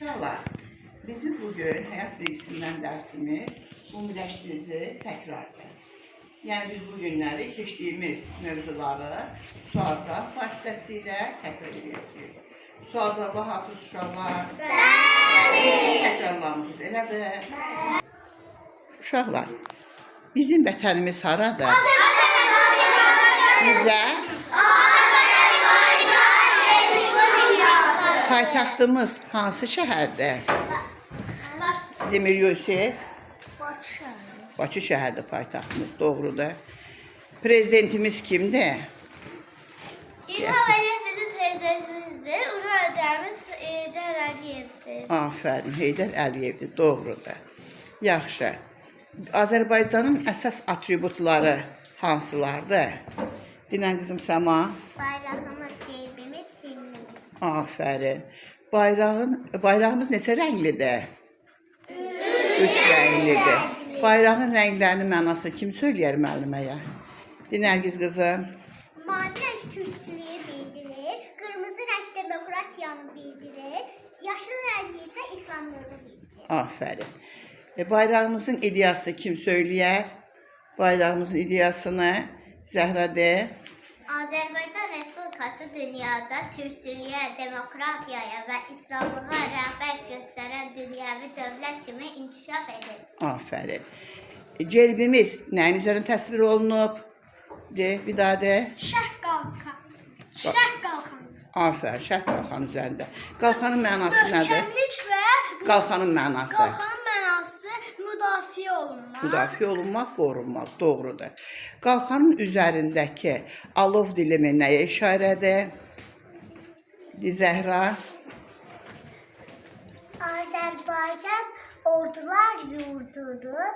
Uşaqlar, bizim bugün həyat bilgisindən dərsimiz ümumiləşdirici təkrardır. Yəni biz bu günləri keçdiyimiz mövzuları sual-cavab vasitəsilə təkrar edəcəyik. Sual-cavaba hafız uşaqlar? Bəli! Təkrarlamışız, elədir? Bəli! Uşaqlar, bizim vətənimiz haradır? Bizə? Paytaxtımız hansı şəhərdir? Demir Yusif? Bakı şəhərdir paytaxtımız, doğrudur. Prezidentimiz kimdir? İlham Əliyev bizim prezidentimizdir. Ulu önderimiz Heydər Əliyevdir. Afərin, Heydər Əliyevdir, doğrudur. Yaxşı. Azərbaycanın əsas atributları hansılardır? Dinən qızım Səma? Bayrağımız, gerbimiz, himnimiz. Afərin. Bayrağımız neçə rənglidir? Üç rənglidir. Bayrağın rənglərinin mənası kim söyləyər müəlliməyə? Dinərgiz qızım? Mavi rəng türkçülüyü bildirir, qırmızı rəng demokratiyanı bildirir, yaşıl rəng isə İslamlığı bildirir. Afərin. Bayrağımızın ideyasını kim söyləyər? Bayrağımızın ideyasını Zəhra de. Azərbaycan Respublikası dünyada türkçülüyə, demokratiyaya və İslamlığa rəhbər göstərən dünyəvi dövlət kimi inkişaf edir. Afərin. Gerbimiz nəyin üzərində təsvir olunub? De, bir daha de. Şərq qalxan. Şərq qalxan. Afərin, şərq qalxan üzərində. Qalxanın mənası nədir? Möhkəmlik və Qalxanın mənası. qalxanın mənası müdafiə olunmaq. Müdafiə olunmaq, qorunmaq, doğrudur. Qalxanın üzərindəki alov dilimi nəyə işarədir? Zəhra? Azərbaycan ordular yurdudur.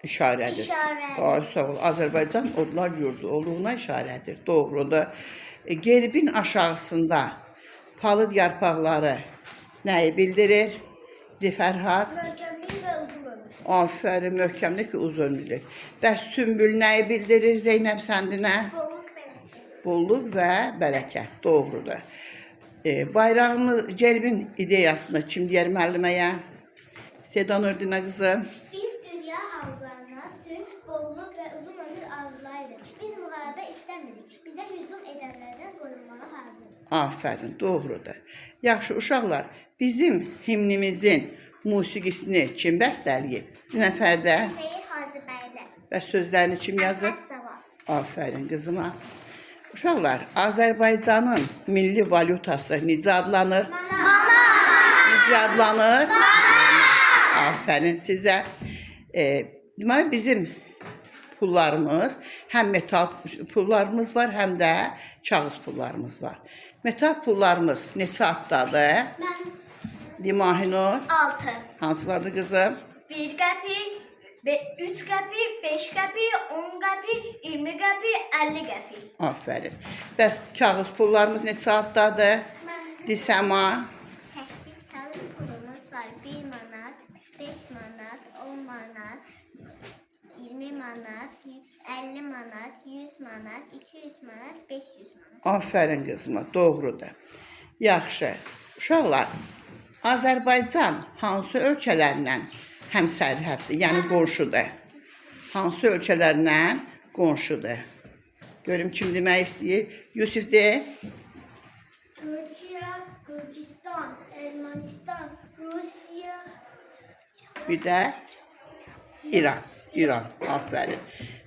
İşarədir. İşarədir. Sağ ol. Azərbaycan ordular yurdu olduğuna işarədir. Doğrudur. Gerbin aşağısında palıd yarpaqları nəyi bildirir? Fərhad? Möhkəmlik və uzun ömür. Afərin, möhkəmlik və uzunlük. Bəs sümbül nəyi bildirir Zeynəb səndinə? Bolluk bərəkət. Bolluk və bərəkət. Doğrudur. Bayrağımız, gerbin ideyasını kim deyər müəlliməyə? Seda Nurdinə qızım. Biz dünya xalqlarına sülh, bolluk və uzun ömür arzulayırıq. Biz müharibə istəmirik. Bizə hücum edənlərdən qorunmağa hazırıq. Afərin, doğrudur. Yaxşı, uşaqlar, bizim himnimizin musiqisini kim bəstələyib? Nəfərdə? Seyid Hacıbəyli. Və sözlərini kim yazıb? Əhməd Cavad. Afərin qızıma. Uşaqlar, Azərbaycanın milli valyutası necə adlanır? Necə adlanır? Afərin sizə. Deməli, bizim pullarımız, həm metal pullarımız var, həm də kağız pullarımız var. Metal pullarımız neçə addadır? Dimahinur. 6. Hansılardır qızım? 1 qəpik, 3 qəpik, 5 qəpik, 10 qəpik, 20 qəpik, 50 qəpik. Afərin. Bəs kağız pullarımız neçə addadır? Disəma. 8 kağız pulumuz var. 1 manat, 5 manat, 10 manat, 20 manat, 50 manat, 100 manat, 200 manat, 500 manat. Afərin qızıma, doğrudur. Yaxşı. Uşaqlar, Azərbaycan hansı ölkələrlə həmsərhəddir, yəni qonşudur? Hansı ölkələrlə qonşudur? Görüm kim demək istəyir? Yusif de. Türkiyə, Gürcistan, Ermənistan, Rusiya, Bir də İran. İran, afərin.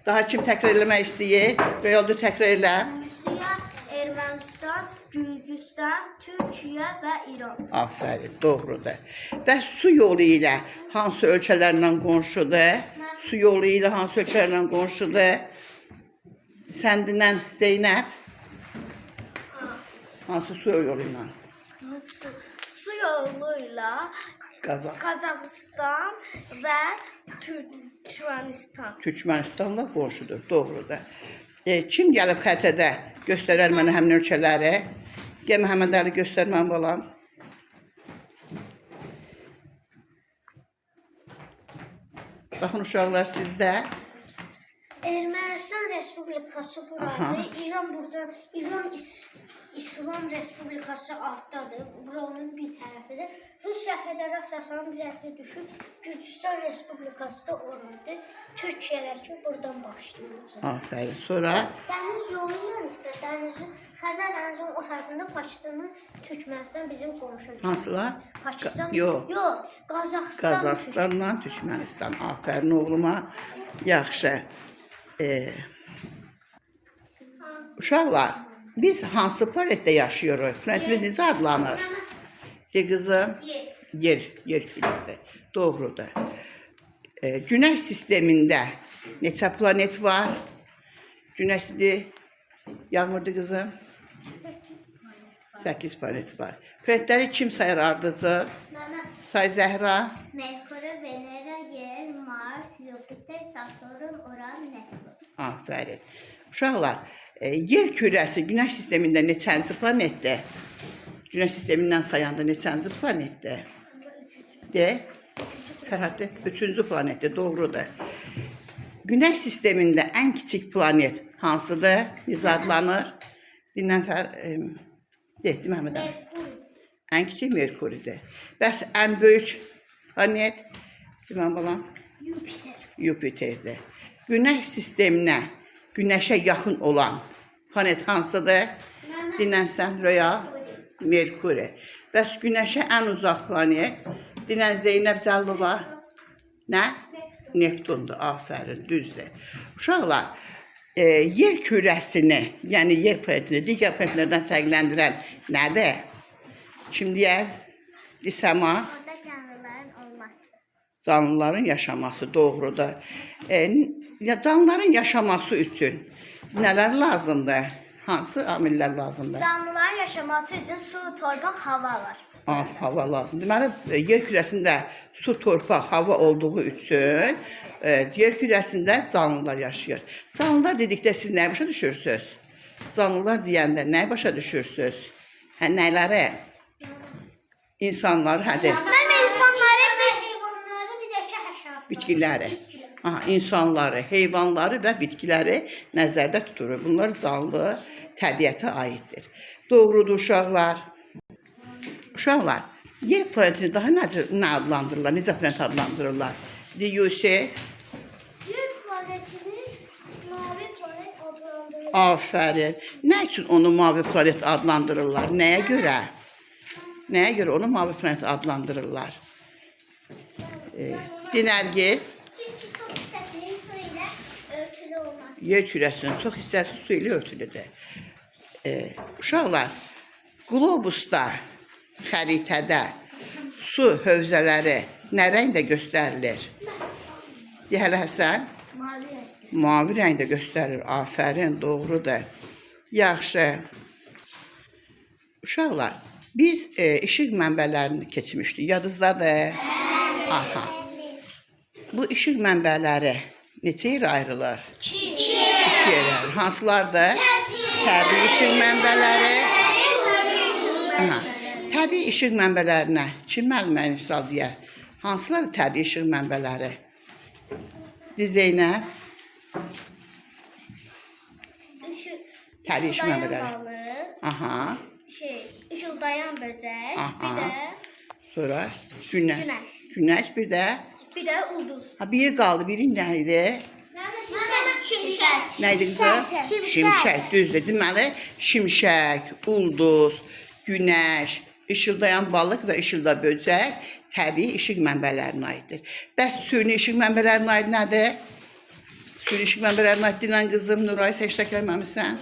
Daha kim təkrar eləmək istəyir? Rəyoldu təkrar elə. Rusiya, Ermənistan, Gürcistan, Türkiyə və İran. Afərin, doğrudur. Və su yolu ilə hansı ölkələrlə qonşudur? Su yolu ilə hansı ölkələrlə qonşudur? Səndinən Zeynəb? Hansı su yolu ilə? Su yoluyla Qazaxıstan və Türkmənistan. Türkmənistanla qonşudur, doğrudur. Kim gəlib xəritədə göstərər mənə həmin ölkələri? Gəl Məhəmməd Əli göstər mən balam. Baxın uşaqlar sizdə. Ermənistan Respublikası buradır. İslam Respublikası altdadır. Buranın bir tərəfidir. Rusiya Federasiyasının birəsi düşüb, Gürcüstan Respublikası da oradır. Türkiyədəki buradan başlayacaq. Aferin. Sonra Dəniz yolu ilə isə dənizin, Xəzər dənizinin o tərəfində Pakistanın, Türkmənistan bizim qonşumuz. hansılar? Pakistan? Yox. Yox, Qazaxıstan. Qazaxstanla Türkmənistan. Aferin oğluma. Yaxşı. Uşaqlar, biz hansı planetdə yaşayırıq? Planetimiz necə adlanır? Qızım? Yer kürəsi. Doğrudur. Günəş sistemində neçə planet var? Günəşdir. Yağmurdu qızım? 8 planet var. Planetləri kim sayır ardıcı? Say Zəhra. Merkür, Venera, Yer, Mars, Jüpiter, Saturn, Uran, Neptun. Aferin. Uşaqlar, yer kürəsi Günəş sistemində neçənci planetdir? Günəş sistemindən sayanda neçənci planetdir? De. Fərhaddə 3-cü planetdir, doğrudur. Günəş sistemində ən kiçik planet hansıdır? Necə adlanır? Dinlən Məhəmməd Ali. Ən kiçik Merkuridir. Bəs ən böyük planet? Deməm balam? Jüpiterdir. Günəş sisteminə, Günəşə yaxın olan planet hansıdır? Dinlənsən Röya? Merkuri. Bəs Günəşə ən uzaq planet? Dinlən Zeynəb Cəllova? Nə? Neptundur. Aferin, düzdür. Uşaqlar, yer kürəsini, yəni yer planetini digər planetlərdən fərqləndirən nədir? Kim deyər? Səma? Orada canlıların olması. Canlıların yaşaması, doğrudur. Canlıların yaşaması üçün nələr lazımdır? Hansı amillər lazımdır? Canlıların yaşaması üçün su, torpaq, hava var. Hava lazımdır. Deməli, yer kürəsində su, torpaq, hava olduğu üçün yer kürəsində canlılar yaşayır. Canlılar dedikdə siz nəyə başa düşürsünüz? Canlılar deyəndə nəyə başa düşürsünüz? Nələri? İnsanlar, hədir. Mən insanları, heyvanları, bir də ki həşəratları. Bitkiləri. İnsanları, heyvanları və bitkiləri nəzərdə tuturur. Bunlar canlı təbiətə aiddir. Doğrudur uşaqlar. Uşaqlar, yer planetini daha nə adlandırırlar? Necə planet adlandırırlar? Yusif? Yer planetini mavi planet adlandırılır. Aferin. Nə üçün onu mavi planet adlandırırlar? Nəyə görə? Nəyə görə onu mavi planet adlandırırlar? Dinərgiz? Çünkü çok hissəsinin su ilə örtülü olması. Yer kürəsinin çox hissəsi su ilə örtülüdür. Uşaqlar, qlobusda, xəritədə su hövzələri nə rəngdə göstərilir? Deyələ Həsən? Mavi renkli. Mavi rəngdə göstərir. Aferin, doğrudur. Yaxşı. Uşaqlar, biz işıq mənbələrini keçmişdik. Yadınızdadır? Aha. Bu işıq mənbələri neçə yerə ayrılır? İki yerə. Hansılardır? Təbii işıq mənbələri. Aha. Təbii işıq mənbələrinə kim müəllimə misal deyər? Hansılar təbii işıq mənbələri? Zeynəb? Təbii işıq mənbələri. Aha. Işıldayan böcək, Aha. bir də Sonra günəş. Günəş. Günəş bir də. bir də ulduz. Ha biri qaldı. Biri nə idi? Şimşək. Nə idi qızım? Şimşək. Düzdür. Deməli, şimşək, ulduz, günəş, işıldayan balıq və işılda böcək təbii işıq mənbələrinə aiddir. Bəs süni işıq mənbələrinə aid nədir? Süni işıq mənbələrinə aid dinən qızım Nuray sən işləkləməmisən?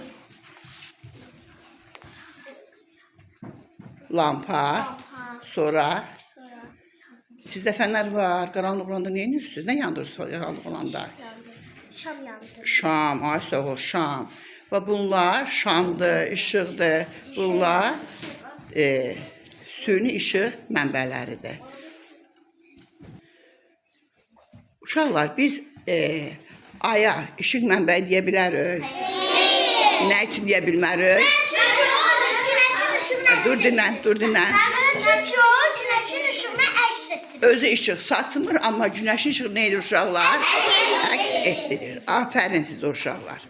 Lampa. Sonra sizdə fənər var. Qaranlıq olanda nə edirsiniz? Nə yandırırsınız qaranlıq olanda? Şam yandı. Şam, ay sağ ol, şam. Və bunlar şamdır, işıqdır. Bunlar süni işıq mənbələridir. Uşaqlar, biz aya işıq mənbəyi deyə bilərik. Nə üçün deyə bilmərik? Çünki o günəşin işığına Dur dinlən, dur dinlən. Çünki o günəşin işığına əks etdirir. Özü işıq saçmır, amma günəşin işığı nə edir uşaqlar? Əks etdirir. Aferin sizə uşaqlar.